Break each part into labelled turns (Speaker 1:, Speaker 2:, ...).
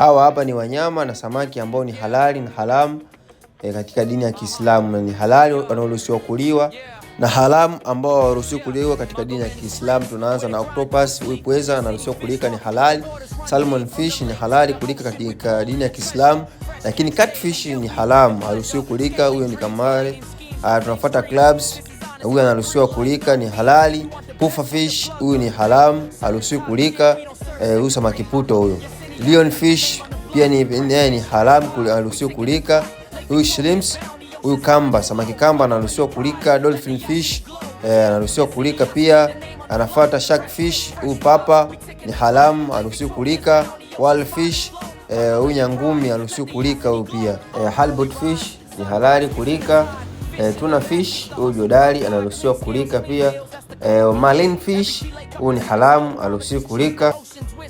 Speaker 1: Hawa hapa ni wanyama na samaki ambao ni halali na haramu katika dini ya Kiislamu, na ni halali wanaoruhusiwa kuliwa na haramu ambao hawaruhusiwi kuliwa katika dini ya Kiislamu. Tunaanza na octopus, pweza anaruhusiwa kulika, ni halali. Salmon fish ni halali kulika katika dini ya Kiislamu, lakini catfish ni haramu, haruhusiwi kulika, huyo ni kamare. Tunafuata crabs, huyu anaruhusiwa kulika, ni halali. Puffer fish, huyu ni haramu, haruhusiwi kulika, huyu samaki puto huyo. Lion fish pia ni haramu, haruhusiwi kulika. Huyu shrimps, huyu kamba, samaki kamba anaruhusiwa kulika. Dolphin fish anaruhusiwa kulika pia. Anafuata shark fish, huyu papa ni haramu, haruhusiwi kulika. Whale fish, huyu nyangumi anaruhusiwa kulika huyu pia. Halibut fish ni halali kulika. Tuna fish, huyu jodari anaruhusiwa kulika pia. Marlin fish, huyu ni haramu, haruhusiwi kulika.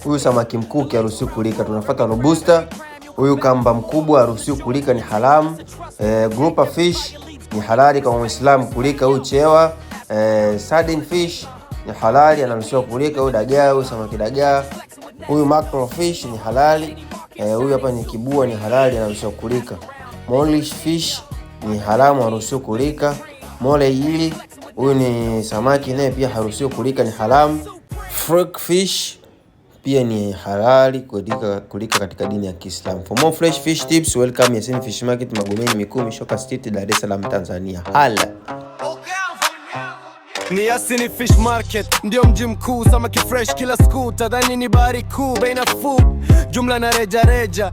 Speaker 1: Huyu samaki mkuki haruhusiwi kulika. Tunafuata robusta, huyu kamba mkubwa haruhusiwi kulika, ni haramu. Grouper fish ni halali kwa Muislamu kulika, huyu chewa. Sardine fish ni halali, anaruhusiwa kulika. Huyu dagaa, huyu samaki dagaa. Huyu mackerel fish ni halali. Huyu hapa ni kibua, ni halali, anaruhusiwa kulika. Mollish fish ni haramu, haruhusiwi kulika. Mole eel, huyu ni samaki naye pia haruhusiwi kulika, ni haramu. Frog fish pia ni halali kulika katika dini ya Kiislamu. For more fresh fish tips, welcome Yassin Fish Market, Magomeni Mikumi, Shoka Street, Dar es Salaam, Tanzania. Hala.
Speaker 2: Ni Yassin Fish Market, ndio mji mkuu, samaki fresh kila siku, tadhani ni bahari kuu, bei nafuu, jumla na reja reja.